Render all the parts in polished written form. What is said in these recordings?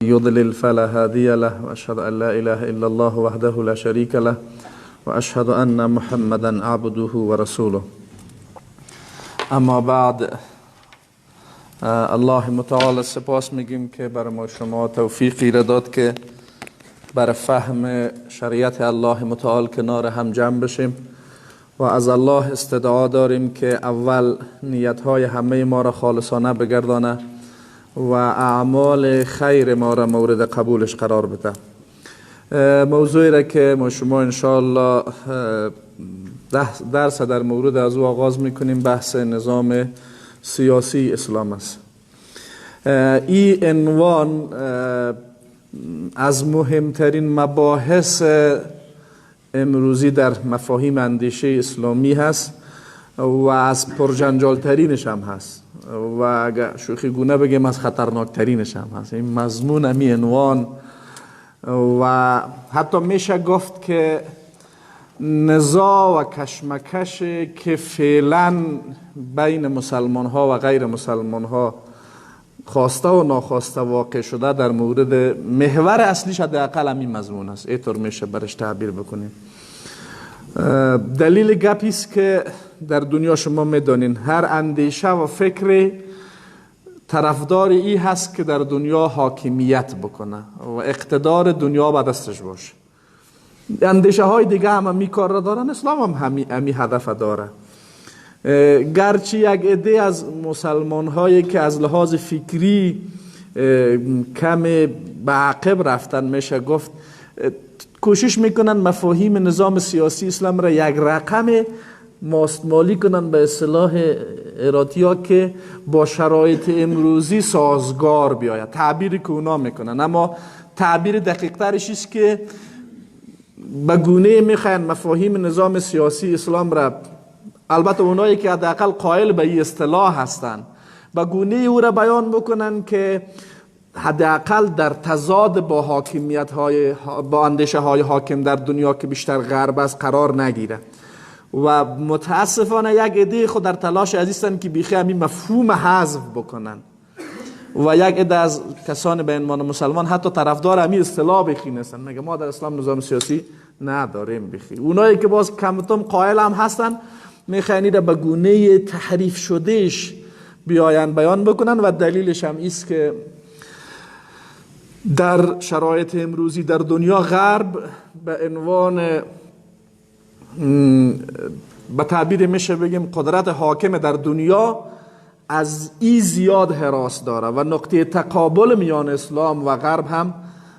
يضلل فلا هادي له وأشهد أن لا إله إلا الله وحده لا شريك له وأشهد أن محمدا عبده ورسوله. اما بعد، الله متعال سپاس میگیم که بر ما شما توفیقی را داد که بر فهم شریعت الله متعال کنار هم جمع بشیم و از الله استدعا داریم که اول نیتهای همه ما را خالصانه بگردانه و اعمال خیر ما را مورد قبولش قرار بده. موضوعی را که ما شما انشاءالله درس در مورد از او آغاز میکنیم بحث نظام سیاسی اسلام است. این عنوان از مهمترین مباحث امروزی در مفاهیم اندیشه اسلامی هست و از پرجنجالترینش هم هست و اگر شوخی گونه بگیم از خطرناکترینش هم هست. این مضمون امی عنوان و حتی میشه گفت که نزاع و کشمکش که فعلا بین مسلمان ها و غیر مسلمان ها خواسته و ناخواسته واقع شده در مورد محور اصلیش حداقل همین مضمون است. اینطور میشه برش تعبیر بکنیم. دلیل گپی است که در دنیا شما میدانین هر اندیشه و فکر طرفدار ای هست که در دنیا حاکمیت بکنه و اقتدار دنیا به دستش باشه. اندیشه های دیگه هم همی کار را دارن، اسلام هم همی هدف داره. گرچه یک عده از مسلمان هایی که از لحاظ فکری کم به عقب رفتن میشه گفت کوشش میکنن مفاهیم نظام سیاسی اسلام را یک رقم ماستمالی کنن به اصطلاح اراتیا که با شرایط امروزی سازگار بیاید، تعبیری که اونا میکنن. اما تعبیر دقیق ترش است که به گونه میخواین مفاهیم نظام سیاسی اسلام را، البته اونایی که حداقل قائل به این اصطلاح هستند، به گونه او را بیان بکنن که حداقل در تضاد با حاکمیت های با اندیشه های حاکم در دنیا که بیشتر غرب است قرار نگیره. و متاسفانه یک عده خود در تلاش عزیزن که بیخی همین مفهوم حذف بکنن و یک عده از کسان به عنوان مسلمان حتی طرفدار همین اصطلاح بخی نیستن، میگه ما در اسلام نظام سیاسی نداریم بخی. اونایی که باز کمتم قائل هم هستن میخواین را به گونه تحریف شدهش بیان بکنن و دلیلش هم ایست که در شرایط امروزی در دنیا غرب به عنوان به تعبیر میشه بگیم قدرت حاکم در دنیا از این زیاد حراس داره و نقطه تقابل میان اسلام و غرب هم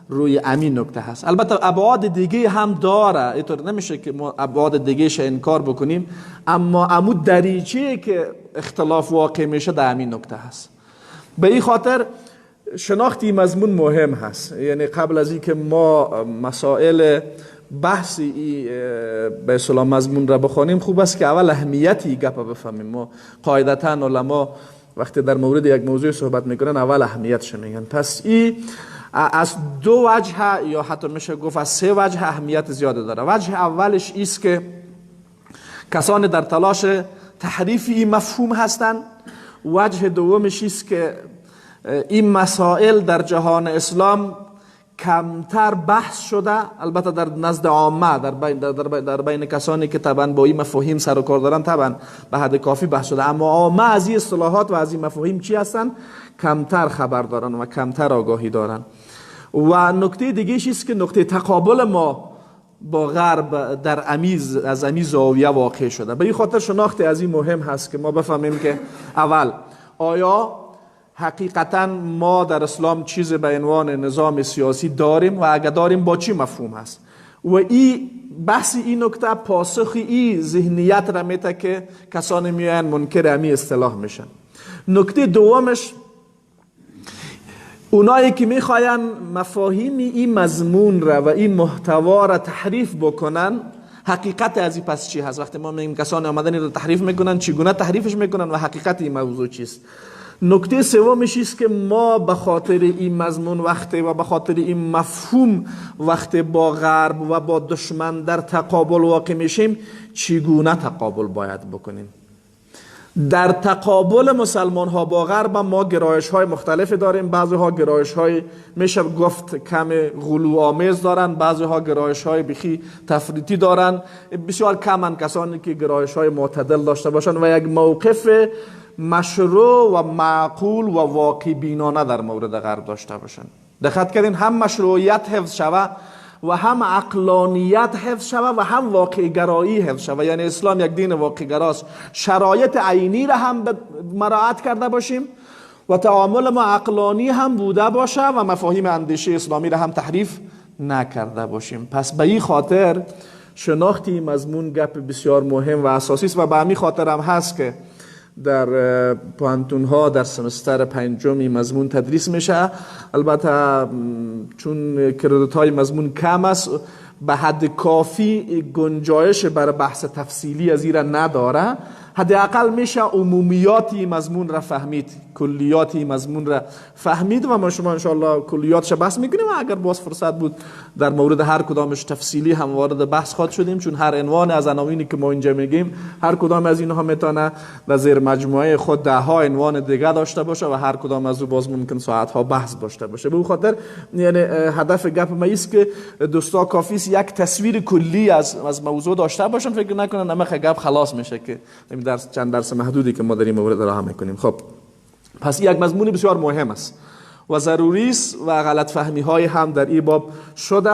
روی امین نکته هست. البته ابعاد دیگه هم داره، اینطور نمیشه که ما ابعاد دیگه ش انکار بکنیم، اما عمود دریچه که اختلاف واقع میشه در امین نکته هست. به این خاطر شناختی مضمون مهم هست. یعنی قبل از این که ما مسائل بحثی به اصطلاح مضمون را بخوانیم خوب است که اول اهمیتی گپ بفهمیم. ما قاعدتا علما وقتی در مورد یک موضوع صحبت میکنن اول اهمیتش میگن. پس این از دو وجه یا حتی میشه گفت از سه وجه اهمیت زیاده داره. وجه اولش ایست که کسان در تلاش تحریف این مفهوم هستند. وجه دومش ایست که این مسائل در جهان اسلام کمتر بحث شده، البته در نزد عامه در بین کسانی که طبعا با این مفاهیم سر و کار دارن طبعا به حد کافی بحث شده، اما عامه از این اصطلاحات و از این مفاهیم چی هستن کمتر خبر دارن و کمتر آگاهی دارن. و نکته دیگه است که نقطه تقابل ما با غرب در از امی زاویه واقع شده. به این خاطر شناخت از این مهم هست که ما بفهمیم که اول آیا حقیقتا ما در اسلام چیز به عنوان نظام سیاسی داریم و اگر داریم با چی مفهوم هست. و این بحث این نکته پاسخ این ذهنیت را میده که کسانی میان منکر امی اصطلاح میشن. نکته دومش اونایی که میخواین مفاهیم این مضمون را و این محتوا را تحریف بکنن، حقیقت از این پس چی هست؟ وقتی ما میگیم کسانی آمدن رو تحریف میکنن، چگونه تحریفش میکنن و حقیقت این موضوع چیست؟ نکته سومش است که ما به خاطر این مضمون وقتی و به خاطر این مفهوم وقتی با غرب و با دشمن در تقابل واقع میشیم چگونه تقابل باید بکنیم. در تقابل مسلمان ها با غرب ما گرایش های مختلفی داریم. بعضی ها گرایش های میشه گفت کم غلو آمیز دارن، بعضی ها گرایش های بخی تفریطی دارن، بسیار کمن کسانی که گرایش های معتدل داشته باشن و یک موقف مشروع و معقول و واقع بینانه در مورد غرب داشته باشن. دقت کردین هم مشروعیت حفظ شود و هم عقلانیت حفظ شود و هم واقع گرایی حفظ شود. یعنی اسلام یک دین واقع گراست، شرایط عینی را هم مراعات کرده باشیم و تعامل ما عقلانی هم بوده باشه و مفاهیم اندیشه اسلامی را هم تحریف نکرده باشیم. پس به این خاطر شناختی مضمون گپ بسیار مهم و اساسی است و به همین خاطر هم هست که در پوانتون ها در سمستر پنجم مضمون تدریس میشه. البته چون کردیت های مضمون کم است به حد کافی گنجایش برای بحث تفصیلی از این را نداره. حداقل میشه عمومیاتی مضمون را فهمید، کلیاتی مضمون را فهمید و ما شما انشاءالله کلیاتش بحث میکنیم و اگر باز فرصت بود در مورد هر کدامش تفصیلی هم وارد بحث خواهد شدیم، چون هر عنوان از عناوینی که ما اینجا میگیم هر کدام از اینها میتونه در زیر مجموعه خود ده ها عنوان دیگه داشته باشه و هر کدام از او باز ممکن ساعت ها بحث داشته باشه. به اون خاطر یعنی هدف گپ ما است که دوستا کافی است یک تصویر کلی از موضوع داشته باشن، فکر نکنن نمخ گپ خلاص میشه که در چند درس محدودی که ما در این مورد راه میکنیم. خب پس یک مضمون بسیار مهم است و ضروری است و غلط فهمی های هم در این باب شده.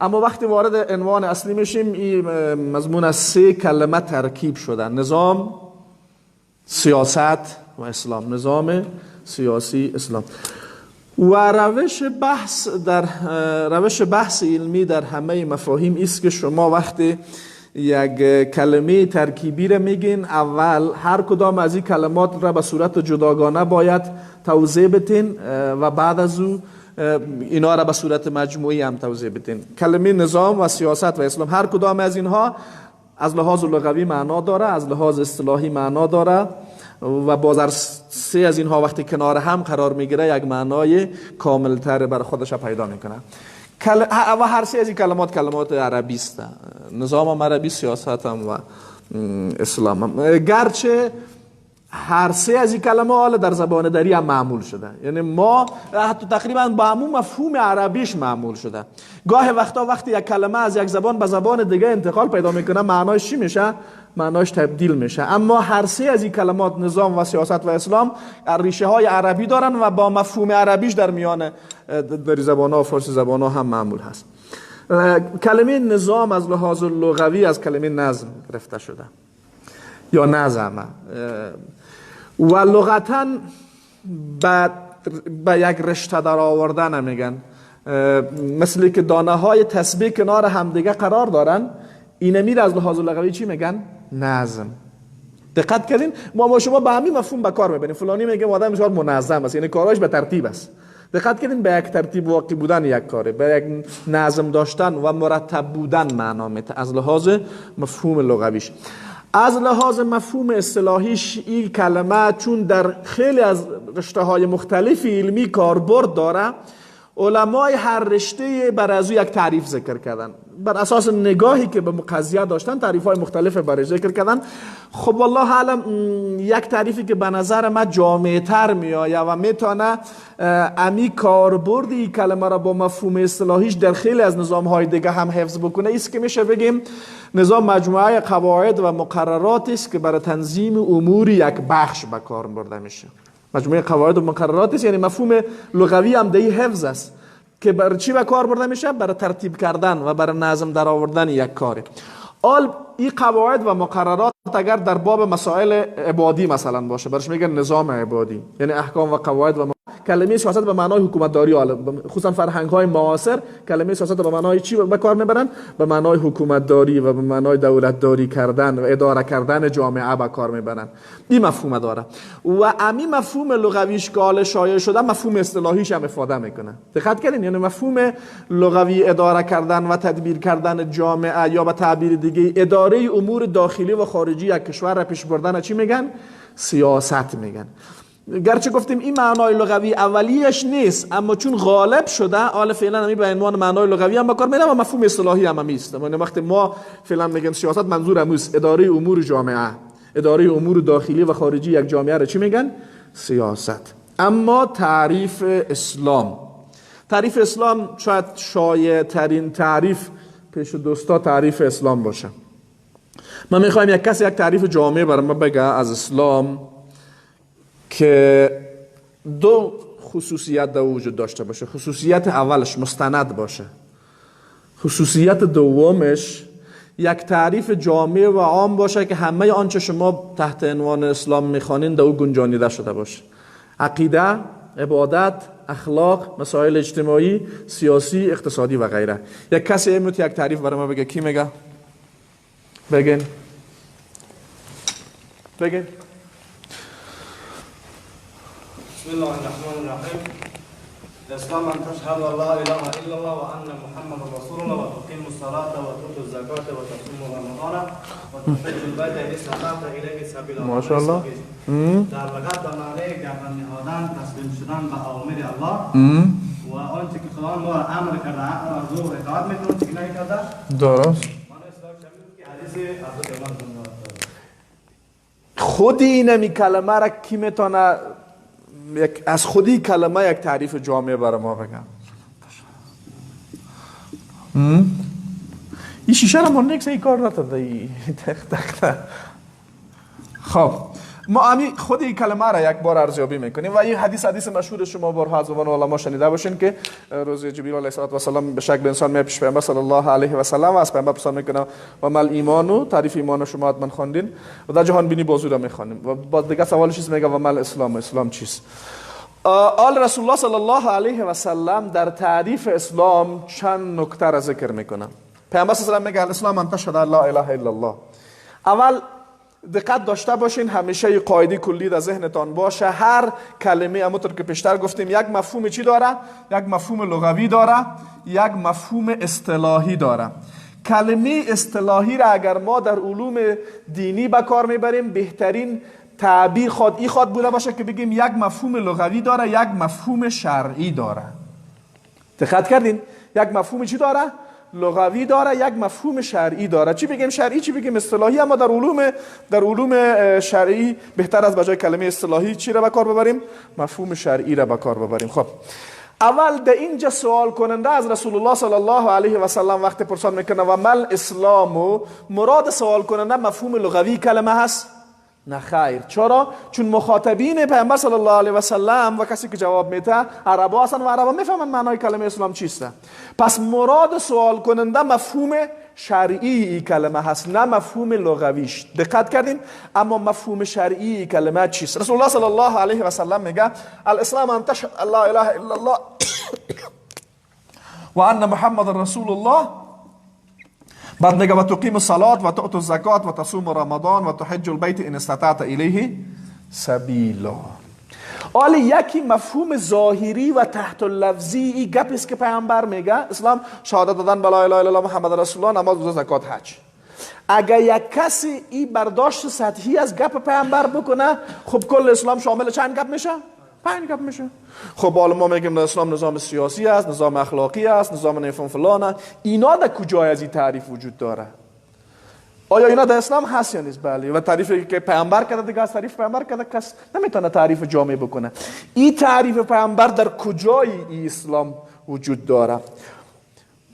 اما وقتی وارد عنوان اصلی میشیم، این مضمون از 3 کلمه ترکیب شده: نظام، سیاست و اسلام. نظام سیاسی، اسلام. و روش بحث علمی در همه مفاهیم است که شما وقتی یک کلمه ترکیبی را میگین، اول هر کدام از این کلمات را به صورت جداگانه باید توضیح بدین و بعد از او اینا را به صورت مجموعی هم توضیح بدین. کلمه نظام و سیاست و اسلام هر کدام از اینها از لحاظ لغوی معنا داره، از لحاظ اصطلاحی معنا داره و باز 3 از اینها وقتی کنار هم قرار میگیره یک معنای کاملتر بر خودش پیدا میکنه. و هر 3 از این کلمات عربی است. نظام هم عربی، سیاست هم و اسلام هم. گرچه هر 3 از این کلمات در زبان دری هم معمول شده، یعنی ما حتی تقریبا با همون مفهوم عربیش معمول شده. گاه وقتی یک کلمه از یک زبان به زبان دیگه انتقال پیدا میکنه، معنایش چی میشه؟ معناش تبدیل میشه. اما هر 3 از این کلمات نظام و سیاست و اسلام ریشه های عربی دارن و با مفهوم عربیش در میان در زبان ها و فارسی زبان ها هم معمول هست. کلمه نظام از لحاظ لغوی از کلمه نظم گرفته شده یا نظمه و لغتا به یک رشته در آوردن میگن، مثل که دانه های تسبیح کنار همدیگه قرار دارن، اینمی را از لحاظ لغوی چی میگن؟ نظم. دقت کردین؟ ما شما به همین مفهوم به کار میبریم. فلانی میگه آدم بسیار منظم است، یعنی کارهاش به ترتیب است. دقت کردین؟ به یک ترتیب واقع بودن یک کاره، به یک نظم داشتن و مرتب بودن معنا میده از لحاظ مفهوم لغویش. از لحاظ مفهوم اصطلاحیش این کلمه چون در خیلی از رشته‌های مختلف علمی کاربرد داره، علمای هر رشته بر از یک تعریف ذکر کردن، بر اساس نگاهی که به قضیه داشتن تعریف‌های مختلف برای ذکر کردن. خب والله اعلم یک تعریفی که به نظر من جامع‌تر میآید و میتونه امی کاربرد این کلمه را با مفهوم اصطلاحیش در خیلی از نظام‌های دیگه هم حفظ بکنه، است که میشه بگیم نظام مجموعه قواعد و مقررات است که برای تنظیم امور یک بخش به کار برده میشه. مجموعه قواعد و مقررات است، یعنی مفهوم لغوی هم در حفظ است که برای چی به کار برده میشه؟ برای ترتیب کردن و برای نظم در آوردن یک کاره. این قواعد و مقررات اگر در باب مسائل عبادی مثلا باشه، برش میگن نظام عبادی، یعنی احکام و قواعد و کلمه سیاست به معنای حکومتداری، خصوصا فرهنگ های معاصر کلمه سیاست به معنای چی به کار میبرن؟ به معنای حکومتداری و به معنای دولتداری کردن و اداره کردن جامعه به کار میبرن. این مفهوم داره و امی مفهوم لغویش که حال شایع شده مفهوم اصطلاحیش هم افاده میکنه. دقت کردین؟ یعنی مفهوم لغوی اداره کردن و تدبیر کردن جامعه یا به تعبیر دیگه اداره امور داخلی و خارجی یک کشور را پیش بردن چی میگن؟ سیاست میگن. گرچه گفتیم این معنای لغوی اولیش نیست، اما چون غالب شده حالا فعلا همین به عنوان معنای لغوی هم بکار میره و مفهوم اصطلاحی هم است. یعنی وقتی ما فعلا میگیم سیاست، منظور همون اداره امور جامعه، اداره امور داخلی و خارجی یک جامعه را چی میگن؟ سیاست. اما تعریف اسلام، تعریف اسلام شاید شایع ترین تعریف پیش دوستا تعریف اسلام باشه. من میخوایم یک کسی یک تعریف جامع برای ما بگه از اسلام که دو خصوصیت در وجود داشته باشه. خصوصیت اولش مستند باشه، خصوصیت دومش یک تعریف جامع و عام باشه که همه آنچه شما تحت عنوان اسلام میخوانین در او گنجانیده شده باشه: عقیده، عبادت، اخلاق، مسائل اجتماعی، سیاسی، اقتصادی و غیره. یک کسی امروز یک تعریف برای ما بگه. کی میگه؟ بگین. بسم الله الرحمن الرحیم. الاسلام ان تشهد ان لا اله الا الله و ان محمد رسول الله و تقیم الصلاة و تؤتی الزکات و تصوم رمضان و تحج البیت ان استطعت الیه سبیلا. ماشاءالله. در لغت به معنی گردن نهادن، تسلیم شدن به اوامر الله و آنچه که خداوند ما را امر کرده از او اطاعت میکنیم، چه نکرده. درست. معنی اسلام شامل که حدیث حضرت عمر بن خودی اینمی کلمه را کی میتونه از خودی کلمه یک تعریف جامع برای ما بگم؟ این شیشه را من نکسه ای کار نتده. خب ما امی خود این کلمه را یک بار ارزیابی میکنیم و این حدیث مشهور شما بارها از زبان علما شنیده باشین که روز جبریل علیه السلام به شکل انسان میاد پیش پیامبر صلی الله علیه و سلم و از پیامبر پرسان میکنه و مل ایمانو، تعریف ایمان شما حتما خواندین و در جهان بینی بازو را میخوانیم و بعد دیگه سوالش چیز میگه و مل اسلام، اسلام چیست؟ آل رسول الله صلی الله علیه و سلم در تعریف اسلام چند نکته را ذکر میکنه. پیامبر صلی الله علیه و سلم میگه الاسلام ان تشهد ان لا اله الا الله. اول دقت داشته باشین، همیشه یه قاعده کلی در ذهنتان باشه، هر کلمه همونطور که پیشتر گفتیم یک مفهوم چی داره؟ یک مفهوم لغوی داره، یک مفهوم اصطلاحی داره. کلمه اصطلاحی را اگر ما در علوم دینی به کار میبریم، بهترین تعبیر خود بوده باشه که بگیم یک مفهوم لغوی داره، یک مفهوم شرعی داره. دقت کردین؟ یک مفهوم چی داره؟ لغوی داره، یک مفهوم شرعی داره. چی بگیم شرعی، چی بگیم اصطلاحی؟ اما در علوم شرعی بهتر از بجای کلمه اصطلاحی چی را به کار ببریم؟ مفهوم شرعی را به کار ببریم. خب اول در اینجا سوال کننده از رسول الله صلی الله علیه و سلم وقتی پرسان میکنه و مل اسلامو، مراد سوال کننده مفهوم لغوی کلمه هست؟ نه خیر. چرا؟ چون مخاطبین پیامبر صلی الله علیه و سلم و کسی که جواب میده عربا هستن و عربا میفهمن معنای کلمه اسلام چیسته. پس مراد سوال کننده مفهوم شرعی این کلمه هست، نه مفهوم لغویش. دقت کردین؟ اما مفهوم شرعی این کلمه چیست؟ رسول الله صلی الله علیه و سلم میگه الاسلام ان تشهد ان لا اله الا الله و ان محمد رسول الله. بعد میگه و تقیم الصلاة و تؤتی الزکات و تصوم رمضان و تحج البیت ان استطعت الیه سبیلا. حالا یکی مفهوم ظاهری و تحت اللفظی این گپ است که پیامبر میگه اسلام شهادت دادن به لا اله الا الله محمد رسول الله، نماز، روزه، زکات، حج. اگر یک کسی این برداشت سطحی از گپ پیامبر بکنه، خب کل اسلام شامل چند گپ میشه؟ 5 گپ میشه. خب حالا ما میگیم اسلام نظام سیاسی است، نظام اخلاقی است، نظام نفهم فلان. اینا در کجای از این تعریف وجود داره؟ آیا اینا در اسلام هست یا نیست؟ بله. و تعریفی که پیامبر کرده دیگه از تعریف پیامبر کرده کس نمیتونه تعریف جامع بکنه. این تعریف پیامبر در کجای این اسلام وجود داره؟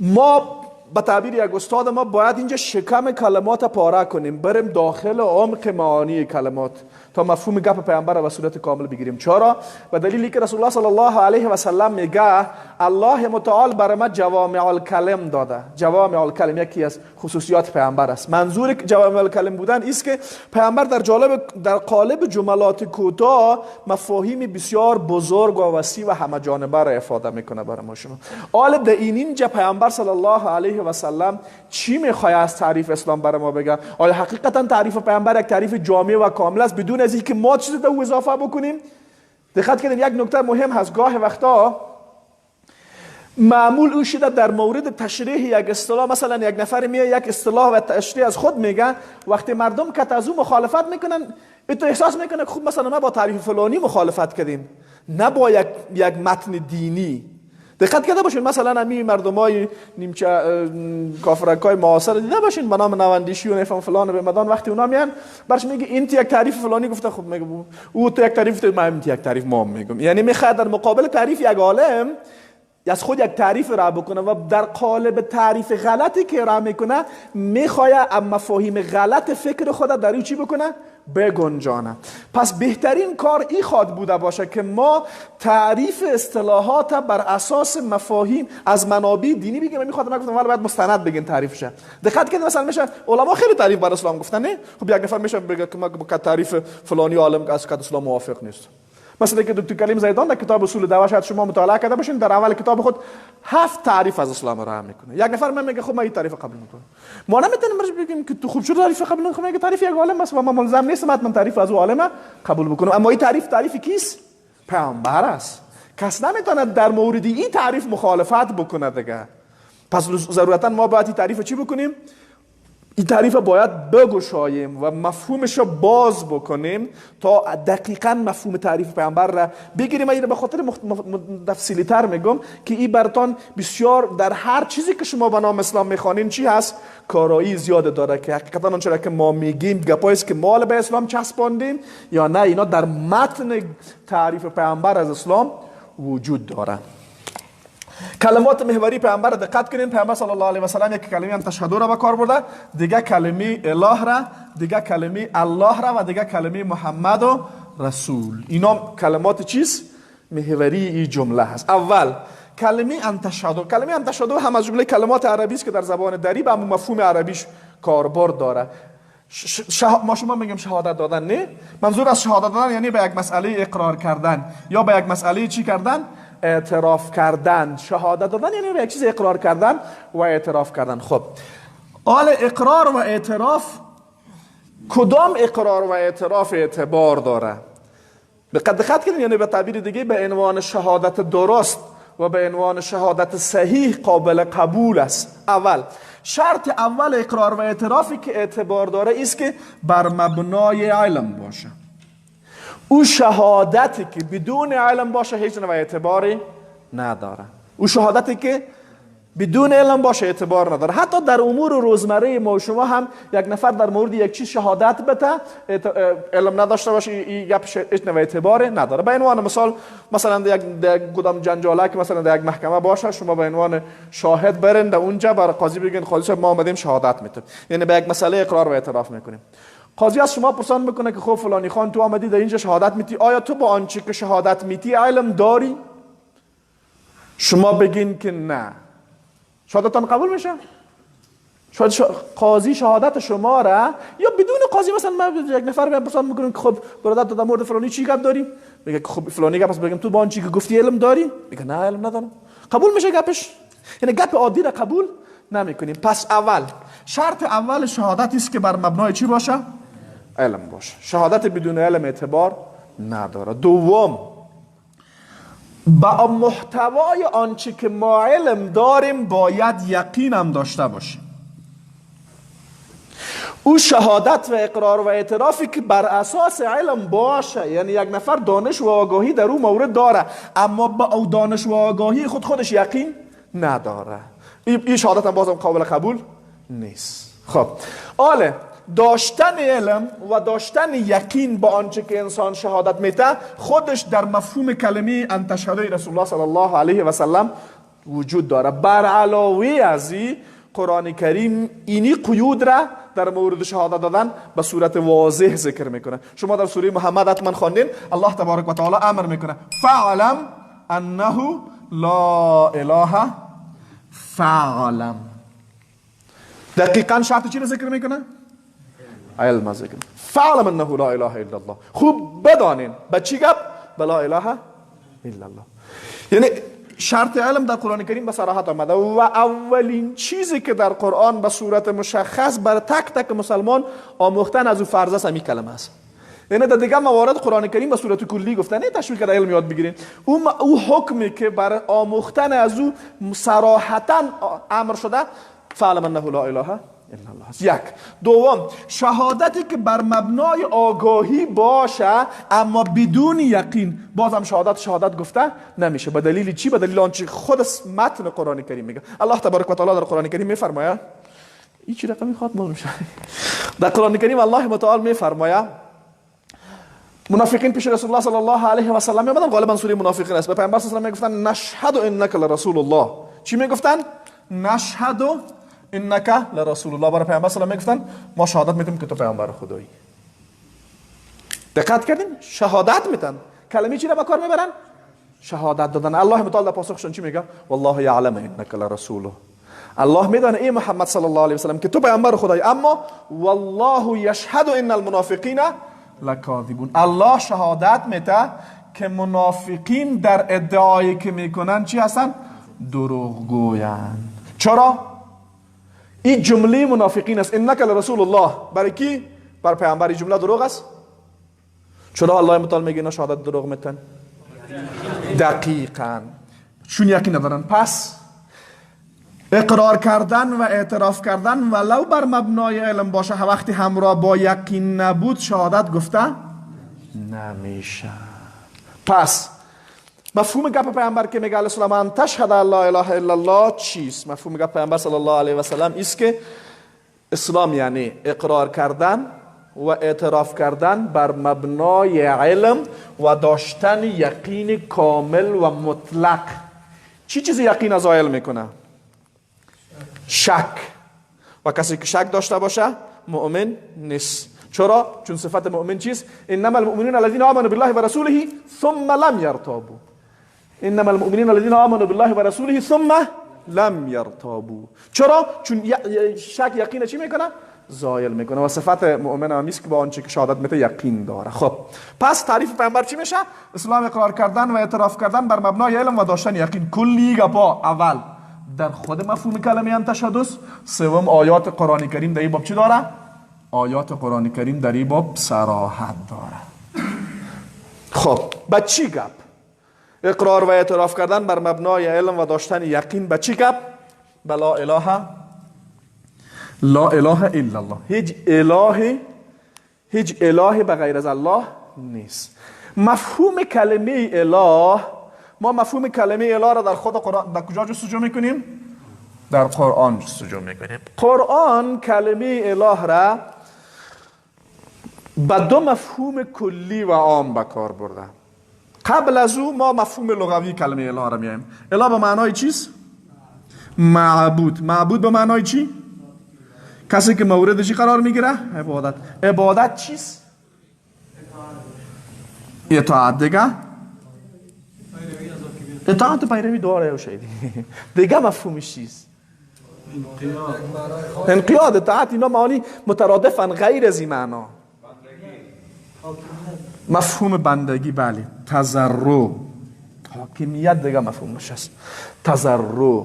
ما به تعبیر یک استاد ما باید اینجا شکم کلمات پاره کنیم، بریم داخل عمق معانی کلمات تا مفهوم گپ پیامبر و صورت کامل بگیریم. چرا؟ به دلیلی که رسول الله صلی الله علیه و سلم میگه الله متعال برای ما جوامع الکلم داده. جوامع الکلم یکی از خصوصیات پیامبر است. منظور جوامع الکلم بودن است که پیامبر در قالب جملات کوتاه مفاهیم بسیار بزرگ و وسیع و همه جانبه را افاده میکنه برای ما شما. حالا در اینجا پیامبر صلی الله علیه و سلم چی میخواد از تعریف اسلام برای ما بگه؟ آیا حقیقتا تعریف پیامبر یک تعریف جامع و کامل است بدون از اینکه ما چیزی در اضافه بکنیم؟ دقت کنید یک نکته مهم هست. گاه وقتا معمول او شده در مورد تشریح یک اصطلاح، مثلا یک نفر میاد یک اصطلاح و تشریح از خود میگه، وقتی مردم که از او مخالفت میکنن تو احساس میکنه خوب مثلا ما با تعریف فلانی مخالفت کردیم، نه با یک متن دینی. دقت کرده باشین مثلا همین مردمای نیمچه کافرکای معاصر دیده باشین به نام نواندیشی و نفهم فلان به مدان وقتی اونا میان برش میگه این یک تعریف فلانی گفته، خب میگه او تو یک تعریف، من یک تعریف ما میگم. یعنی میخواد در مقابل تعریف یک عالم از خود یک تعریف را بکنه و در قالب تعریف غلطی که را میکنه میخواد مفاهیم غلط فکر خود در این چی بکنه؟ بگنجانه. پس بهترین کار این خواد بوده باشه که ما تعریف اصطلاحات بر اساس مفاهیم از منابع دینی بگیم. من میخوام نگفتم ولی باید مستند بگین تعریفشه. دقت کنید مثلا میشه علما خیلی تعریف بر اسلام گفتن، نه خب یک نفر میشه بگه که ما با تعریف فلانی عالم از اسلام موافق نیست. مثلا که دکتر کلیم زیدان در کتاب اصول دعوا شاید شما مطالعه کرده باشین، در اول کتاب خود 7 تعریف از اسلام را میکنه. یک نفر من میگه خب من این تعریف قبول میکنم. ما نمیتونیم برش بگیم که تو خوب شد تعریف قبول نکنم، میگه تعریف یک عالم است و من ملزم نیستم حتما تعریف از او عالم قبول بکنم. اما این تعریف کیست؟ پیامبر است. کس نمیتونه در مورد این تعریف مخالفت بکنه دیگه. پس ضرورتا ما باید این تعریف چی بکنیم؟ این تعریف باید بگشاییم و مفهومش رو باز بکنیم تا دقیقاً مفهوم تعریف پیامبر را بگیریم. من به خاطر تفصیلی تر میگم که این براتون بسیار در هر چیزی که شما به نام اسلام میخوانین چی هست؟ کارایی زیاد داره که حقیقتا آنچه که ما میگیم گپایی است که ما به اسلام چسباندیم یا نه، اینا در متن تعریف پیامبر از اسلام وجود داره. کلمات محوری پیامبر دقت کنین. پیامبر صلی الله علیه و سلم یک کلمه تشهد را به کار برده، دیگه کلمه اله را، دیگه کلمه الله را و دیگه کلمه محمد و رسول. اینا کلمات چیست؟ محوری این جمله هست. اول کلمه انتشهد. کلمه انتشهد هم از جمله کلمات عربی است که در زبان دری به مفهوم عربیش کاربرد داره. ما شما میگیم شهادت دادن، نه، منظور از شهادت دادن یعنی به یک مسئله اقرار کردن یا به یک مسئله چی کردن؟ اعتراف کردن. شهادت دادن یعنی به یک چیز اقرار کردن و اعتراف کردن. خب حال اقرار و اعتراف، کدام اقرار و اعتراف اعتبار داره؟ دقت کنید، یعنی به تعبیر دیگه به عنوان شهادت درست و به عنوان شهادت صحیح قابل قبول است. اول شرط اول اقرار و اعترافی که اعتبار داره است که بر مبنای علم باشه. او شهادتی که بدون علم باشه هیچ نوع اعتباری نداره. او شهادتی که بدون علم باشه اعتبار نداره. حتی در امور روزمره ما و شما هم یک نفر در مورد یک چیز شهادت بده علم نداشته باشه این هیچ نوع اعتباری نداره. به عنوان مثلا یک کدام جنجاله که مثلا در یک محکمه باشه، شما به عنوان شاهد برین در اونجا برای قاضی بگین قاضی صاحب ما آمدیم شهادت میدیم، یعنی به یک مسئله اقرار و اعتراف میکنیم. قاضی از شما پرسان میکنه که خب فلانی خان تو آمدی در اینجا شهادت میدی، آیا تو با آنچه که شهادت میدی علم داری؟ شما بگین که نه، شهادتان قبول میشه؟ قاضی شهادت شما را یا بدون قاضی مثلا من یک نفر بیان پرسان میکنم که خب برادر تو در مورد فلانی چی گپ داری؟ میگه که خب فلانی گپ است. بگم تو با آنچه که گفتی علم داری؟ میگه نه علم ندارم. قبول میشه گپش؟ یعنی گپ عادی را قبول نمیکنیم. پس اول شرط اول شهادت است که بر مبنای چی باشه؟ علم باشه. شهادت بدون علم اعتبار نداره. دوم، با محتوای آنچه که ما علم داریم باید یقین هم داشته باشیم. او شهادت و اقرار و اعترافی که بر اساس علم باشه، یعنی یک نفر دانش و آگاهی در اون مورد داره اما با او دانش و آگاهی خودش یقین نداره، این شهادت هم بازم قابل قبول نیست. خب آله داشتن علم و داشتن یقین با آنچه که انسان شهادت میده خودش در مفهوم کلمه ان تشهد رسول الله صلی الله علیه و سلم وجود داره. بر علاوه از این قرآن کریم اینی قیود را در مورد شهادت دادن به صورت واضح ذکر میکنه. شما در سوره محمد حتما خواندین، الله تبارک و تعالی امر میکنه فعلم انه لا اله فعلم. دقیقا شرط چی رو ذکر میکنه؟ علم ذکر. فعلم انه لا اله الا الله. خوب بدانین به چی گپ؟ به لا اله الا الله. یعنی شرط علم در قرآن کریم به صراحت آمده و اولین چیزی که در قرآن به صورت مشخص بر تک تک مسلمان آموختن از او فرض است همین کلمه است. یعنی در دیگه موارد قرآن کریم به صورت کلی گفته نه تشویق کرده علم یاد بگیرین. او حکمی که بر آموختن از او صراحتا امر شده فعلم انه لا اله الا الله است. یک. دوم، شهادتی که بر مبنای آگاهی باشه اما بدون یقین، بازم شهادت گفته نمیشه. به دلیل چی؟ به دلیل آنچه خود متن قرآن کریم میگه. الله تبارک و تعالی در قرآن کریم میفرماید، این چی رقمی خواد معلوم شه. در قرآن کریم الله متعال میفرماید منافقین پیش رسول الله صلی الله علیه و سلم میآمدن، غالبا سوره منافقین است. به پیامبر صلی الله علیه و سلم میگفتن نشهد انک لرسول الله. چی میگفتن؟ نشهد انک لرسول الله. برای پیامبر صلی الله علیه و سلم میگفتن ما شهادت میدیم که تو پیامبر خدایی. دقت کردین؟ شهادت میدن. کلمه چی را به کار میبرن؟ شهادت دادن. الله متعال در پاسخشون چی میگه؟ والله یعلم انک لرسوله. الله میدونه ای محمد صلی الله علیه و سلم که تو پیامبر خدایی، اما والله یشهد ان المنافقین لکاذبون. الله شهادت میده که منافقین در ادعایی که میکنن چی هستن؟ دروغگویند. چرا؟ این جمله منافقین است، انک لرسول الله. برای کی؟ بر پیامبر. این جمله دروغ است. چرا الله متعال میگه اینا شهادت دروغ میتن؟ دقیقاً چون یقین ندارن. پس اقرار کردن و اعتراف کردن ولو بر مبنای علم باشه وقتی همراه با یقین نبود شهادت گفته نمیشه. پس مفهوم گپ پیامبر که میگه علیه السلام ان تشهد لا اله الا الله چیست؟ مفهوم گپ پیامبر صلی الله علیه و سلم است که اسلام یعنی اقرار کردن و اعتراف کردن بر مبنای علم و داشتن یقین کامل و مطلق. چی چیزی یقین از زائل میکنه؟ شک. و کسی که شک داشته باشه مؤمن نیست. چرا؟ چون صفت مؤمن چیست؟ انما المؤمنون الذين آمنوا بالله ورسوله ثم لم يرتابوا. انما المؤمنون الذين آمنوا بالله ورسوله ثم لم يرتابوا. چرا؟ چون شک یقین چی میکنه؟ زائل میکنه. و صفت مؤمن هم است که با آنچه که شهادت میده یقین داره. خب پس تعریف پیامبر چی میشه؟ اسلام اقرار کردن و اعتراف کردن بر مبنای علم و داشتن یقین. کلی گپا اول در خود مفهوم کلمه ان تشهد است. سوم آیات قرآن کریم در این باب چی داره؟ آیات قرآن کریم در این باب صراحت داره. خب با چی گپ؟ اقرار و اعتراف کردن بر مبنای علم و داشتن یقین با چی گپ؟ بلا اله الا الله. هیچ الهی به غیر از الله نیست. مفهوم کلمه اله، ما مفهوم کلمه اله را در خود قرآن در کجا جستجو میکنیم؟ در قرآن جستجو میکنیم. قرآن کلمه اله را با دو مفهوم کلی و عام به کار برده. قبل از او ما مفهوم لغوی کلمه اله را میایم. اله به معنای چیست؟ معبود. معبود به معنای چی؟ کسی که مورد چی قرار میگیره؟ عبادت. عبادت چیست؟ اطاعت. دیگه اطاعت پیروی داره و شیدی. دیگه مفهومش چیست؟ انقیاد. اطاعت اینا معانی مترادفن غیر از این معنا. مفهوم بندگی بله. تضرع. حاکمیت دیگه مفهومش است. تضرع.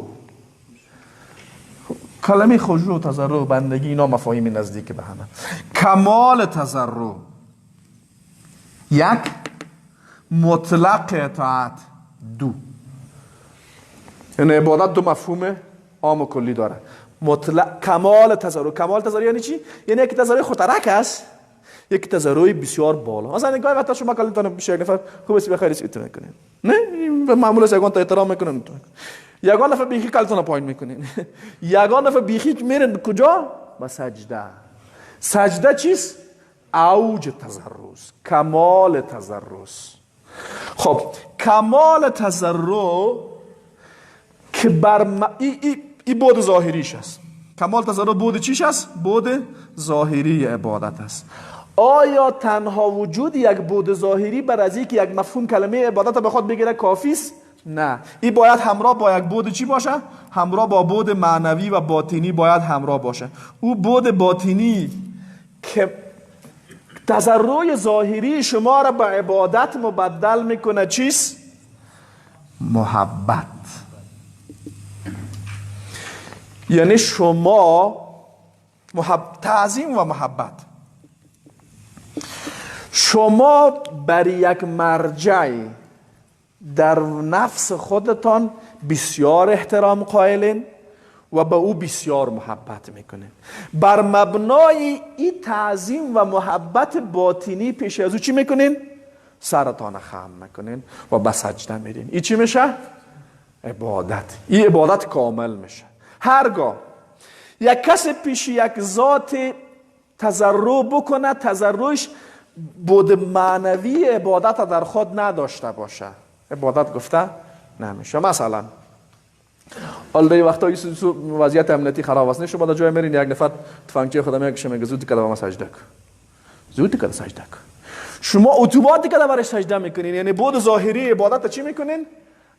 کلمه خضوع، تضرع، بندگی اینا مفاهیم نزدیک به همه. کمال تضرع. یک، مطلق اطاعت. دو، این عبادت دو مفهوم عام و کلی داره. مطلق کمال تضرع. کمال تضرع یعنی چی؟ یعنی یک تضرع خطرک است، یک تضرع بسیار بالا. مثلا نگاه وقتا شما کلیتون بشه یک نفر خوب است بخیر است ایتونه کنین، نه معمولا یگان تا احترام میکنن، یگان نفر بیخی کلیتون پایین میکنین، یگان نفر بیخی میرن کجا؟ با سجده. سجده چیست؟ اوج تضرع، کمال تضرع. خب کمال تضرع که بر این بود ظاهریش است. کمال تضرع بود چیش است؟ بود ظاهری عبادت است. آیا تنها وجود یک بود ظاهری بر از اینکه یک مفهوم کلمه عبادت رو بخواد بگیره کافی است؟ نه، این باید همراه با یک بود چی باشه؟ همراه با بود معنوی و باطنی باید همراه باشه. او بود باطنی که تضرع ظاهری شما را به عبادت مبدل میکنه چیست؟ محبت. یعنی شما تعظیم و محبت، شما بر یک مرجع در نفس خودتان بسیار احترام قائلین و به او بسیار محبت میکنین. بر مبنای این تعظیم و محبت باطنی پیش از او چی میکنین؟ سرتان خم میکنین و به سجده میرین. این چی میشه؟ عبادت. این عبادت کامل میشه. هرگاه یک کس پیش یک ذات تضرع بکنه، تضرعش بود معنوی عبادت در خود نداشته باشه، عبادت گفته نمیشه. مثلا حالا وقتا وضعیت امنیتی خراب است، شما در جای میرین یک نفر تفنگچی خودم میکشه میگه زود کده ما سجده کن، زود کده سجده کن. شما اتوماتیک کده برای سجده میکنین، یعنی بود ظاهری عبادت چی میکنین؟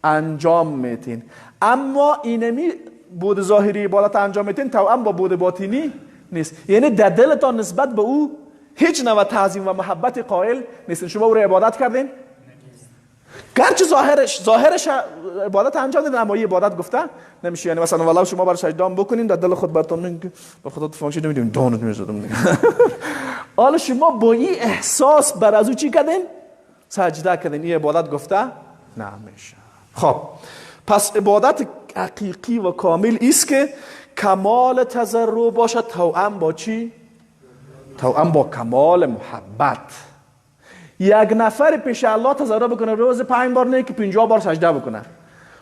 انجام میتین. اما اینمی بود ظاهری عبادت انجام میتین توأم با بود باطنی نیست، یعنی در دلتان نسبت به او هیچ نوع تعظیم و محبت قائل نیستین. شما او را عبادت کردین، گرچه ظاهرش عبادت انجام دیدن اما این عبادت گفته نمیشه. یعنی مثلا والله شما برای سجده بکنین، در دل خود براتون میگه به خدا فانکشن نمیدیم دانت میزدم دیگه. حالا شما با این احساس بر از او چی کردین؟ سجده کردین. این عبادت گفته نمیشه. خب پس عبادت حقیقی و کامل است که کمال تضرع باشد توأم با چی؟ توأم با کمال محبت. یک نفر پیش الله تضرع بکنه روز 5 بار نه که 50 بار سجده بکنه،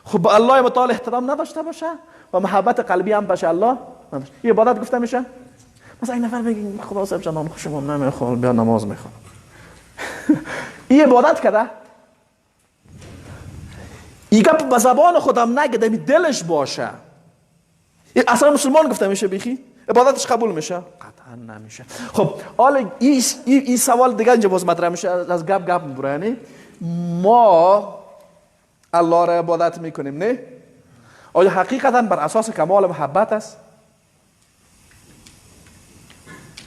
خب به الله متعال احترام نداشته باشه و محبت قلبی هم پیش الله نداشته، این عبادت گفته میشه؟ مثلا این نفر بگه خدا صاحب جان خوشم نمیخوام بیا نماز میخوام، این عبادت کرده؟ این گپ به زبان خودم نگه، در دلش باشه. اصلا مسلمان گفته میشه بیخی؟ عبادتش قبول میشه؟ قطعا نمیشه. خب حالا این سوال دیگه اینجا باز مطرح میشه، از گپ میبره. یعنی ما الله را عبادت میکنیم نه؟ آیا حقیقتا بر اساس کمال محبت است؟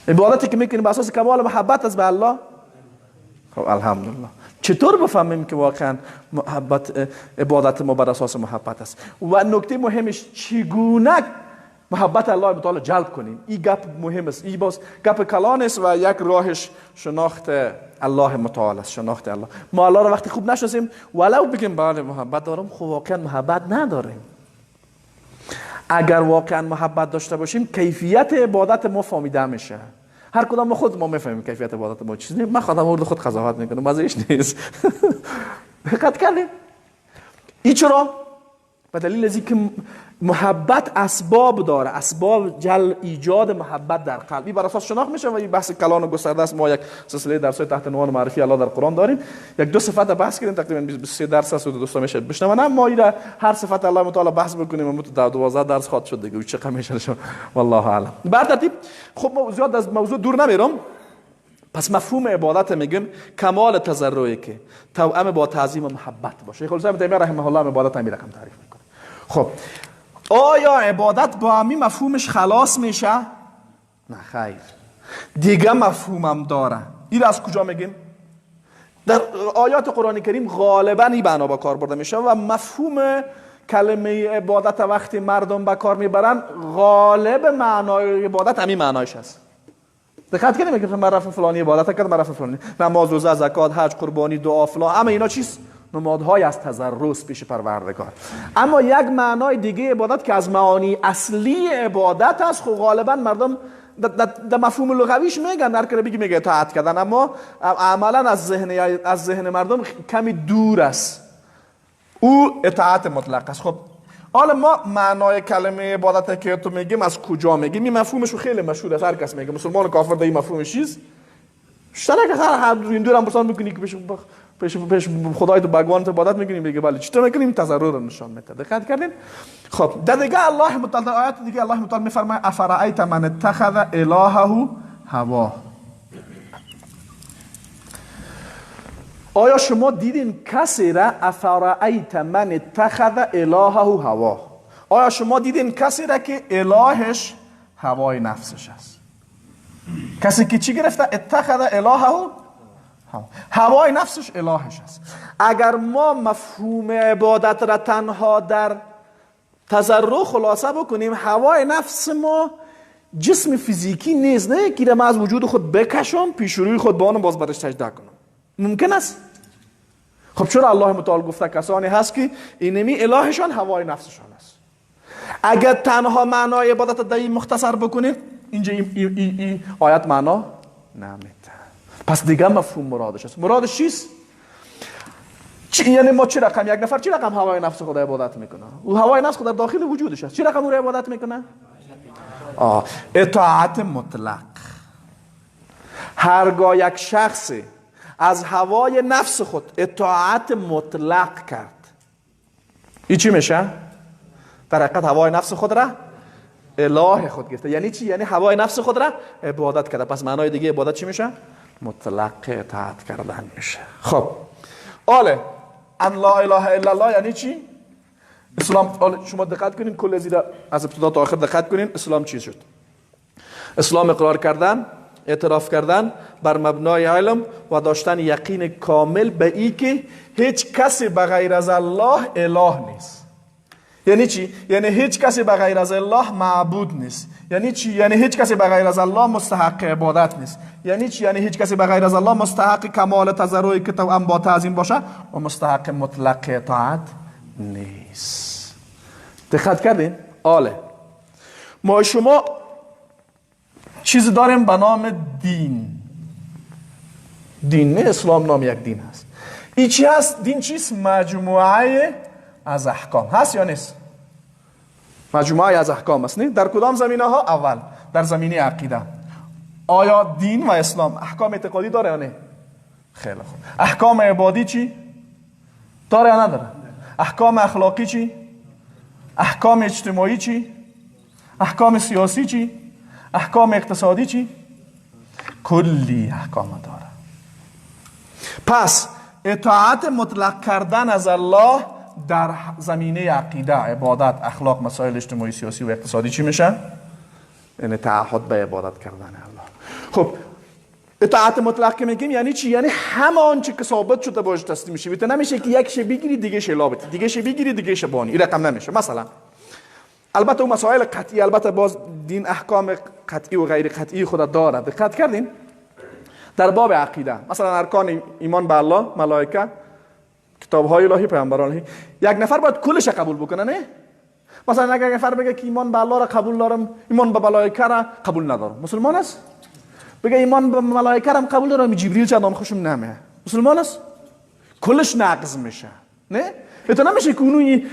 عبادتی که میکنیم بر اساس کمال محبت است به الله؟ خب الحمدلله. چطور بفهمیم که واقعا عبادت ما بر اساس محبت است؟ و نکته مهمش چگونه محبت الله تعالی جلب کنیم؟ این گپ مهم است. این باز گپ کلان است و یک راهش شناخت الله متعال است، شناخت الله. ما الله را وقتی خوب نشناسیم ولو بگیم بله محبت دارم، خب واقعا محبت نداریم. اگر واقعا محبت داشته باشیم کیفیت عبادت ما فهمیده میشه. هر کدام ما خود ما میفهمیم کیفیت عبادت ما چیزی. من خودم مورد خود قضاوت میکنم، مزهش نیست. دقت کردین؟ این چرا؟ به دلیل از اینکه محبت اسباب داره، اسباب ایجاد محبت در قلب. این بر اساس شناخت میشه و این بحث کلان و گسترده است. ما یک سلسله درس‌های تحت عنوان معرفی الله در قرآن داریم. یک دو صفت بحث کردیم، تقریبا 23 درس است و دوستان میشه بشنون. ما این هر صفت الله متعال بحث بکنیم و تا 12 درس خاطر شد دیگه. چه غمی میشه والله اعلم. بعد ترتیب خب ما زیاد از موضوع دور نمیرم. پس مفهوم عبادت میگیم کمال تضرعی که توأم با تعظیم و محبت باشه. شیخ الاسلام ابن تیمیه رحمه الله عبادت همین رقم تعریف میکنه. خب آیا عبادت با همین مفهومش خلاص میشه؟ نه خیر، دیگه مفهومم داره. این از کجا میگیم؟ در آیات قرآن کریم غالبا این معنا به کار برده میشه و مفهوم کلمه عبادت وقتی مردم به کار میبرن غالب معنای عبادت همین معنایش هست. دقت کنید میگم من رفتم فلانی عبادت کردم، من رفتم فلانی نماز، روزه، زکات، حج، قربانی، دعا فلان، اما اینا چیست؟ نمادهای از تضرع پیش پروردگار. اما یک معنای دیگه عبادت که از معانی اصلی عبادت است، خب غالبا مردم در مفهوم لغویش میگن، هر کی میگه اطاعت کردن، اما عملا از ذهن مردم کمی دور است. او اطاعت مطلق است. خب حالا ما معنای کلمه عبادت که تو میگیم از کجا میگیم؟ این مفهومش خیلی مشهور است، هر کس میگه. مسلمان کافر در این مفهومش چیست؟ شترک هر این دور هم پرسان میکنی که پیش خدای تو بگوان عبادت میکنیم، میگه بله. چطور میکنیم؟ تضرع رو نشان میده. دقت کردین؟ خب در دیگه الله متعال در آیات دیگه الله متعال میفرماید افرأیت من اتخذ الهه هواه. آیا شما دیدین کسی را افرأیت من اتخذ الهه هواه؟ آیا شما دیدین کسی را که الهش هوای نفسش است؟ کسی که چی گرفته؟ اتخذ الهه هوای نفسش الهش است. اگر ما مفهوم عبادت را تنها در تضرع خلاصه بکنیم، هوای نفس ما جسم فیزیکی نیست، نه که من از وجود خود بکشم پیش روی خود با آن باز برش سجده کنم. ممکن است؟ خب چرا الله متعال گفته کسانی هست که اینمی الهشان هوای نفسشان است؟ اگر تنها معنای عبادت در این مختصر بکنید، اینجا این آیت معنا نمیده. پس دیگه مفهوم مرادش است. مرادش چیست؟ یعنی ما چه رقم، یک نفر چه رقم هوای نفس خود عبادت میکنه؟ او هوای نفس خود در داخل وجودش است. چه رقم او را عبادت میکنه؟ اطاعت مطلق. هرگاه یک شخص از هوای نفس خود اطاعت مطلق کرد، این چی میشه؟ در حقیقت هوای نفس خود را اله خود گرفته. یعنی چی؟ یعنی هوای نفس خود را عبادت کرده. پس معنای دیگه عبادت چی میشه؟ مطلق اطاعت کردن میشه. خب آله ان لا اله الا الله یعنی چی؟ اسلام. شما دقت کنین، کل زیرا از ابتدا تا آخر دقت کنین. اسلام چی شد؟ اسلام اقرار کردن، اعتراف کردن بر مبنای علم و داشتن یقین کامل به ای که هیچ کسی بغیر از الله اله نیست. یعنی چی؟ یعنی هیچ کسی بغیر از الله معبود نیست. یعنی چی؟ یعنی هیچ کسی بغیر از الله مستحق عبادت نیست. یعنی چی؟ یعنی هیچ کسی بغیر از الله مستحق کمال تضرعی که تو با تعظیم باشه و مستحق مطلق اطاعت نیست. دقت کردین؟ آله ما شما چیزی داریم به نام دین. دین نه اسلام نام یک دین هست. این چی هست؟ دین چیست؟ مجموعه از احکام هست یا نیست؟ مجموعه از احکام است. نه؟ در کدام زمینه ها؟ اول در زمینه عقیده. آیا دین و اسلام احکام اعتقادی داره یا نه؟ خیلی خوب. احکام عبادی چی؟ داره یا نداره؟ احکام اخلاقی چی؟ احکام اجتماعی چی؟ احکام سیاسی چی؟ احکام اقتصادی چی؟ کلی احکام داره. پس اطاعت مطلق کردن از الله در زمینه عقیده، عبادت، اخلاق، مسائل اجتماعی، سیاسی و اقتصادی چی میشه؟ یعنی تعهد به عبادت کردن الله. خب اطاعت مطلق که میگیم یعنی چی؟ یعنی همه آنچه که ثابت شده باشه تسلیم میشی. نمیشه که یک شی بگیری دیگه شی لابتی، دیگه شی بگیری دیگه شی بانی. این رقم نمیشه. مثلا البته اون مسائل قطعی، البته باز دین احکام قطعی و غیر قطعی خود داره. دقت کردین؟ در باب عقیده مثلا ارکان ایمان به الله، ملائکه، کتاب‌های الهی، پیامبران الهی، یک نفر باید کلش قبول بکنه. نه مثلا اگر یک نفر بگه که ایمان به الله را قبول دارم، ایمان به ملائکه را قبول ندارم، مسلمان است؟ بگه ایمان به ملائکه را قبول دارم، جبریل چه نام خوشم نمیاد، مسلمان است؟ کلش نقض میشه. نه تو نمیشه که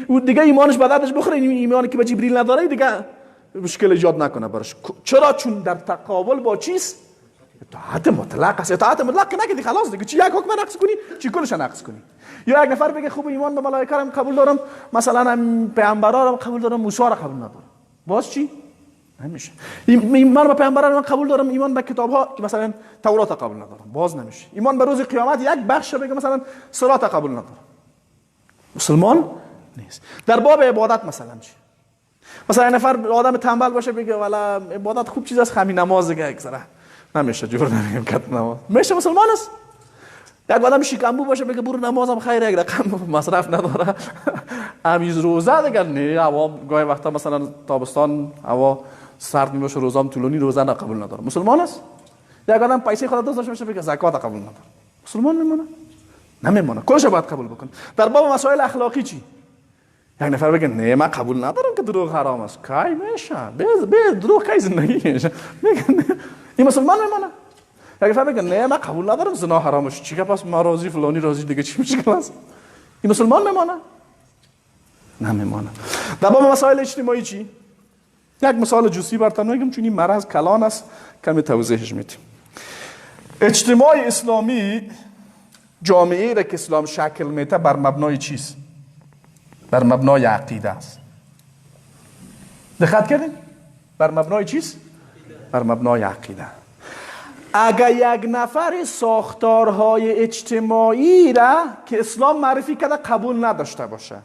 اون دیگه ایمانش به دردش بخوره، این ایمانی که به جبریل نداره دیگه مشکل ایجاد نکنه براش. چرا؟ چون در تقابل با چیست؟ اطاعت مطلق است. اطاعت مطلق که نکردی خلاص دیگه، چی یک حکم نقض کنی، چی کلش نقض کنی. یا یک نفر بگه خوب ایمان به ملائکه را قبول دارم، مثلا پیامبرا را قبول دارم، موسی را قبول ندارم، باز چی؟ نمیشه. ایمان به پیامبران را قبول دارم، ایمان به کتاب ها که مثلا تورات قبول ندارم، باز نمیشه. ایمان به روز قیامت یک بخش بگه مثلا صلات قبول ندارم، مسلمان نیست. در باب عبادت مثلا چی؟ مثلا نفر آدم تنبل باشه بگه والا عبادت خوب چیز است، همین نماز دیگه یک ذره نمیشه، جور نمیگم کت نماز میشه، مسلمان است. یک آدم شیکمبو باشه بگه برو نمازم خیره، یک رقم مصرف نداره، امیز روزه دیگه نه، هوا گاهی وقتا مثلا تابستان هوا سرد میشه، روزام طولانی، روزه نه قبول نداره، مسلمان است. یک آدم پیسه خود دوست داشته باشه بگه زکات قبول نداره، مسلمان میمونه؟ نمیمونه، کلش باید قبول بکنه. در باب مسائل اخلاقی چی؟ یک نفر بگه نه من قبول ندارم که دروغ حرام است، کی میشه؟ به دروغ کی زندگی میشه؟ میگه این مسلمان میمونه. یک نفر بگه نه من قبول ندارم زنا حرام است، چی که پس ما راضی فلانی راضی دیگه چی مشکل است؟ این مسلمان میمونه؟ نمیمونه. در باب مسائل اجتماعی چی؟ یک مثال جزئی براتون میگم چون این مرض کلان است، کمی توضیحش میدم. اجتماع اسلامی جامعه‌ای را که اسلام شکل میده بر مبنای چیست؟ بر مبنای عقیده است. دقت کردین؟ بر مبنای چیست؟ بر مبنای عقیده. اگر یک نفر ساختارهای اجتماعی را که اسلام معرفی کرده قبول نداشته باشه،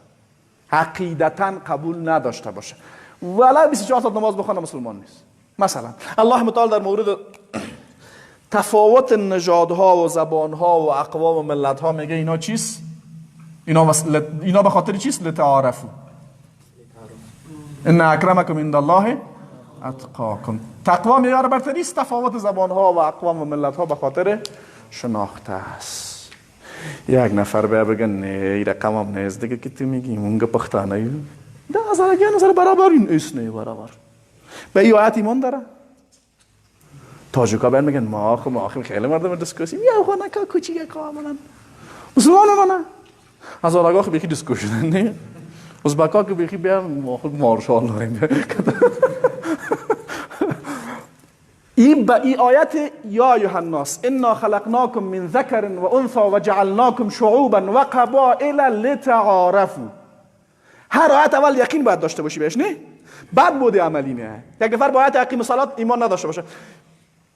عقیدتاً قبول نداشته باشه، ولی 24 ساعت نماز بخونه، مسلمان نیست. مثلا الله متعال در مورد تفاوت نژادها و زبانها و اقوام و ملتها میگه اینا چیست؟ اینا به خاطر چیست؟ لتعارفوا. ان اکرمکم عند الله اتقاکم. تقوا معیار برتری است، تفاوت زبانها و اقوام و ملتها به خاطر شناخته است. یک نفر بگه نه این رقم هم نیست دیگه که تو میگی، اونگه پختانه ده نظر برابر این اسنه برابر به این آیت ایمان داره. تاجیکا میگن ما خیلی مردم دیسکوسی میام خونه که کوچیکه کاملا مسلمان نه از آلگاه خیلی دیسکوشن نه ازبکا که بخی بیام مارشال داریم. این با این آیت یا ایها الناس انا خلقناکم من ذکر و انثى و جعلناکم شعوبا و قبائل لتعارفوا. هر آیت اول یقین باید داشته باشی بهش، نه بعد بوده عملی نه. یک نفر با آیت اقیم الصلاة ایمان نداشته باشه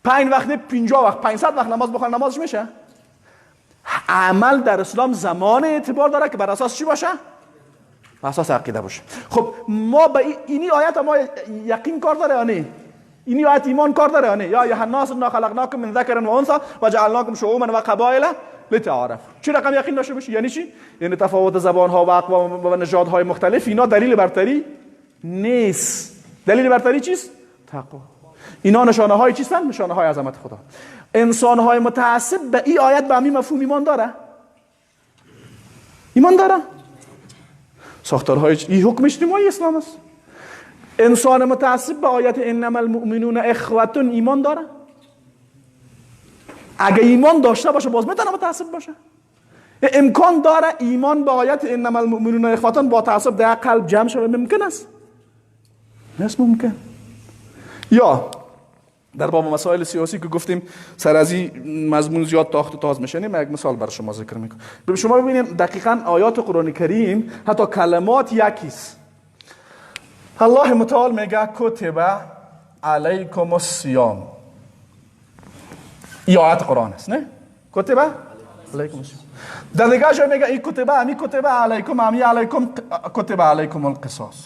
5 وقت 50 وقت 500 وقت نماز بخونه نمازش میشه؟ عمل در اسلام زمان اعتبار داره که بر اساس چی باشه؟ بر اساس عقیده باشه. خب ما به اینی آیت ما یقین کار داره یا نه؟ اینی آیت ایمان کار داره یا نه؟ یا ایها الناس انا خلقناکم من ذکر و انثى و جعلناکم شعوبا و قبائل لتعارفوا. چه رقم یقین داشته باشی؟ یعنی چی؟ یعنی تفاوت زبان ها و اقوام و نژادهای مختلف اینا دلیل برتری نیست. دلیل برتری چیست؟ تقوا. اینا نشانه های چیستن؟ نشانه های عظمت خدا. انسان های متعصب به این آیت به همین مفهوم ایمان داره؟ ایمان داره؟ ساختارهای این حکم اجتماعی اسلام است. انسان متعصب به آیت انما المؤمنون اخوة ایمان داره؟ اگه ایمان داشته باشه باز میتونه متعصب باشه؟ امکان داره ایمان به آیت انما المؤمنون اخوة با تعصب در قلب جمع شود؟ ممکن است؟ نیست ممکن. یا در باب مسائل سیاسی که گفتیم سر از این مضمون زیاد تاخت و تاز میشه، من یک مثال برای شما ذکر میکنم. شما ببینید دقیقاً آیات قرآن کریم حتی کلمات یکیست. الله متعال میگه کتب علیکم الصیام. این آیات قرآن است، نه؟ کتب علیکم الصیام. در دیگه جای میگه این کتب علیکم امی علیکم کتب علیکم القصاص.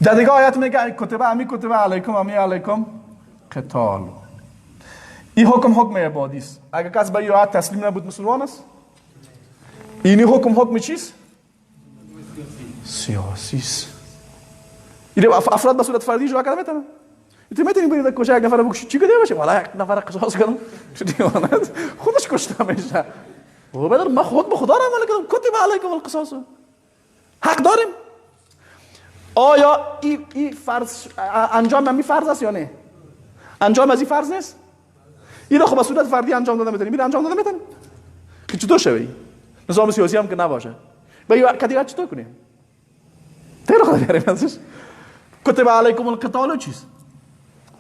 در دیگه آیت میگه کتب علیکم امی علیکم قتال. این حکم عبادی است. اگر کس به این آیت تسلیم نبود مسلمان است. اینی حکم چیست؟ سیاسی است. این افراد به صورت فردی اجرا کرده میتونن. تو میتونی برید کجا یک نفر بکشی چی کنی باشه؟ والا یک نفر قصاص کنم. چه دیوانه خودش کشته میشه. و بعد ما خود به خدا را عمل کردم. کتب علیکم القصاص. حق داریم. آیا این فرض انجام همین فرض است یا نه؟ انجام از این فرض نیست؟ این رو خب به صورت فردی انجام داده میتونی. میره انجام داده میتونی. که چطور شوی؟ نظام سیاسی هم که نباشه. با این کدیات چطور کنیم؟ تیرو خدا بیاریم ازش. کتب علیکم القتال چیست؟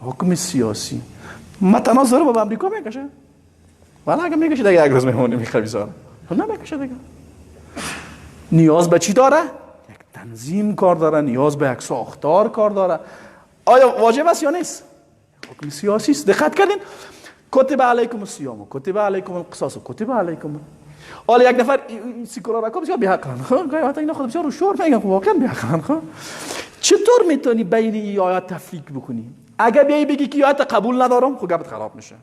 حکم سیاسی. متناظر با امریکا میکشه. والا اگه میکشه دیگه یک روز میمونه میخویزار. نه میکشه دیگه. نیاز به چی داره؟ تنظیم کار داره، نیاز به یک ساختار کار داره. آیا واجب است یا نیست؟ حکم سیاسی است. دقت کردین؟ کتب علیکم الصیام، کتب علیکم القصاص، کتب علیکم. حالا یک نفر سیکولار بسیار بی‌حقن. خب گاهی وقتا اینا خود بسیار رو شور میگن، واقعا بی‌حقن. خب چطور میتونی بین این آیات تفریق بکنی؟ اگه بیای بگی که آیات قبول ندارم، خب گپت خراب میشه.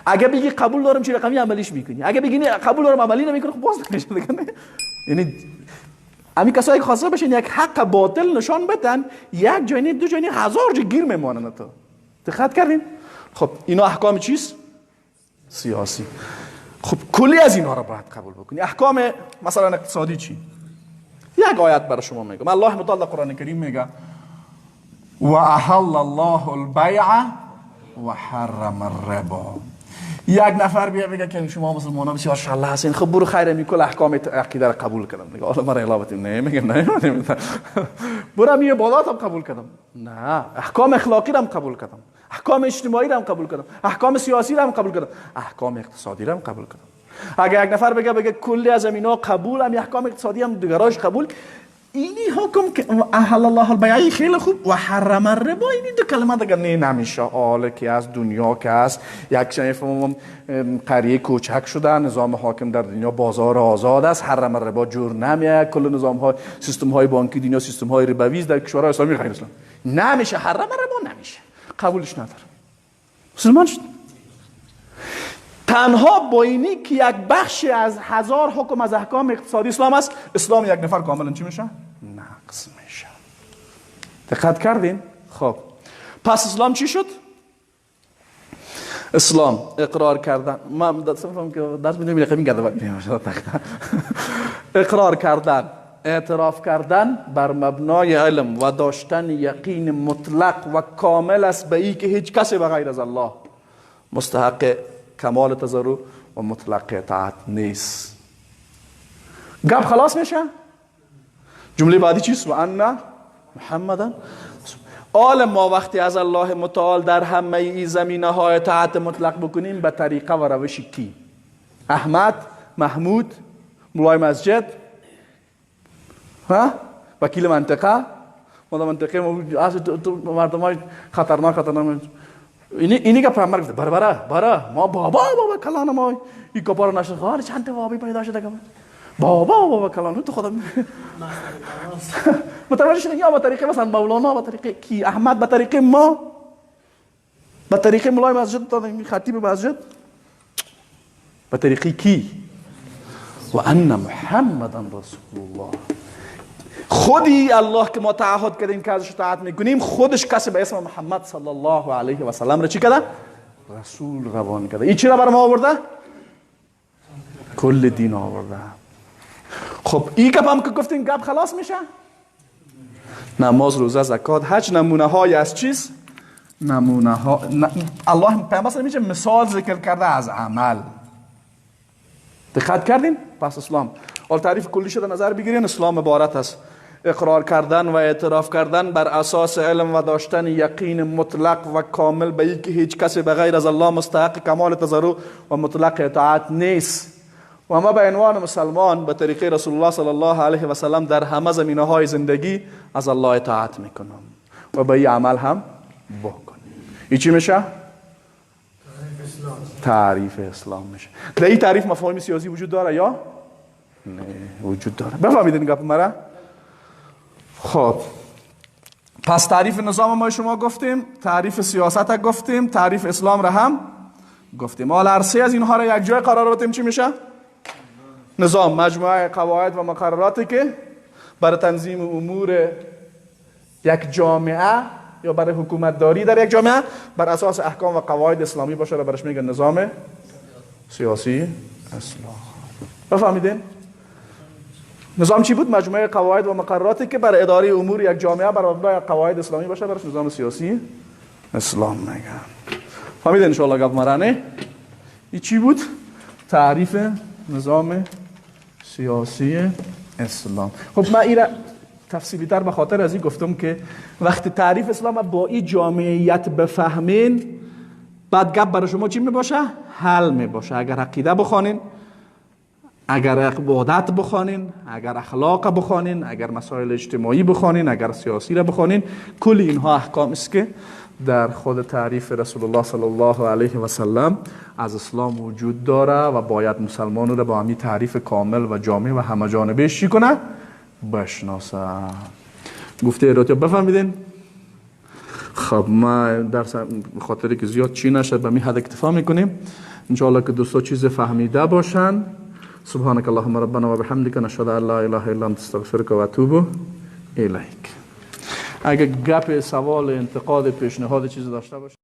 اگه بگی قبول دارم چه رقمی عملیش میکنی؟ اگه بگی نه قبول دارم عملی نمیکنی، خب باز نمیشه دیگه. یعنی امی کسایی که خواسته بشین یک حق باطل نشان بدن، یک جای نه دو جای نه هزار جا گیر میمانن. تو دقت کردین؟ خب اینا احکام چیست؟ سیاسی. خب کلی از اینا رو باید قبول بکنی. احکام مثلا اقتصادی چی؟ یک آیت برای شما میگم. الله متعال در قرآن کریم میگه و احل الله البیع و حرم الربا. یک نفر بیا بگه که شما مسلمانان بسیار ماشاءالله هستین، خب برو خیر میکل احکام عقیده رو قبول کردم. میگه حالا مرا الا بتیم نه، میگم نه برو می عبادات هم قبول کردم. نه، احکام اخلاقی رو هم قبول کردم، احکام اجتماعی رو هم قبول کردم، احکام سیاسی رو هم قبول کردم، احکام اقتصادی رو هم قبول کردم. اگه یک نفر بگه کلی از اینا قبول، هم احکام اقتصادی هم دیگراش قبول، اینی حکم که احل الله البیع خیلی خوب و حرم الربا، اینی دو کلمه دیگه نمیشه. حالا که از دنیا که است یک شنفم قریه کوچک شده، نظام حاکم در دنیا بازار آزاد است، حرم الربا جور نمیاد. کل نظام های سیستم های بانکی دنیا سیستم های ربوی در کشورهای اسلامی غیر اسلام نمیشه. حرم الربا نمیشه، قبولش نداره. مسلمان شد. تنها با اینی که یک بخش از هزار حکم از احکام اقتصادی اسلام است، اسلام یک نفر کاملا چی میشه؟ نقص میشه. دقت کردین؟ خب پس اسلام چی شد؟ اسلام اقرار کردن. من دستم که درس میدونم رقمی گرده اقرار کردن اعتراف کردن بر مبنای علم و داشتن یقین مطلق و کامل است به ای که هیچ کسی بغیر از الله مستحق کمال تضرع و مطلق اطاعت نیست. گپ خلاص میشه. جمله بعدی چیست؟ و ان محمدن آل ما وقتی از الله متعال در همه ای زمینه های اطاعت مطلق بکنیم به طریقه و روش کی؟ احمد، محمود، مولای مسجد، وکیل منطقه، منطقه مردم های خطرناک اینی که پیامبر گفته برا ما بابا کلان ما این کپار نشد خواهر چند تا بابی پیدا شده که بابا کلان تو خودم متوجه شدین؟ یا به طریقه مثلا مولانا، به طریقه کی؟ احمد، به طریقه ما، به طریقه مولای مسجد تا خطیب مسجد، به طریقه کی؟ و ان محمدن رسول الله. خودی الله که ما تعهد کردیم که ازش اطاعت میکنیم خودش کسی به اسم محمد صلی الله علیه و سلم را چی کرده؟ رسول روان کرده. این چی را بر ما آورده؟ کل دین آورده. خب این گپ هم که گفتیم گپ خلاص میشه؟ نماز، روزه، زکات، حج نمونه های از چیز؟ نمونه ها. الله پیامبر میشه مثال ذکر کرده از عمل. دقت کردین؟ پس اسلام اول تعریف کلی شده نظر بگیرین. اسلام عبارت است اقرار کردن و اعتراف کردن بر اساس علم و داشتن یقین مطلق و کامل به اینکه هیچ کسی بغیر از الله مستحق کمال تضرع و مطلق اطاعت نیست و ما به عنوان مسلمان به طریقه رسول الله صلی الله علیه و سلم در همه زمینه های زندگی از الله اطاعت میکنم و به این عمل هم بکنیم. این چی میشه؟ تعریف اسلام میشه. در این تعریف مفاهیم سیاسی وجود داره یا نه؟ وجود داره. بفهمیدین گپ مرا؟ خب پس تعریف نظام ما شما گفتیم، تعریف سیاست گفتیم، تعریف اسلام را هم گفتیم. حالا هر سه از اینها را یک جای قرار بدیم چی میشه؟ نظام، مجموعه قواعد و مقرراتی که برای تنظیم امور یک جامعه یا برای حکومت داری در یک جامعه بر اساس احکام و قواعد اسلامی باشه را برش میگن نظام سیاسی اسلام. بفهمیدین؟ نظام چی بود؟ مجموعه قواعد و مقرراتی که برای اداره امور یک جامعه بر مبنای قواعد اسلامی باشه برش نظام سیاسی اسلام میگن. فهمیدین ان شاء الله گپ مرانه؟ این چی بود؟ تعریف نظام سیاسی اسلام. خب من این تفصیلی تر به خاطر از این گفتم که وقتی تعریف اسلام با این جامعیت بفهمین بعد گپ برای شما چی میباشه؟ حل میباشه. اگر عقیده بخوانین، اگر عبادت بخوانین، اگر اخلاق بخوانین، اگر مسائل اجتماعی بخوانین، اگر سیاسی را بخوانین، کل اینها احکام است که در خود تعریف رسول الله صلی الله علیه و سلم از اسلام وجود داره و باید مسلمان را با همین تعریف کامل و جامع و همه جانبه چی کنه؟ بشناسه. گفته ارادت بفهمیدین؟ خب ما درس خاطری که زیاد چی نشد به می حد اکتفا میکنیم. انشاءالله که دوستا چیز فهمیده باشن. سبحانك اللهم ربنا وبحمدك نشهد ان لا اله الا انت استغفرك واتوب الیک. اگه گپ، سوال، انتقاد، پیشنهاد چیزی داشته باشه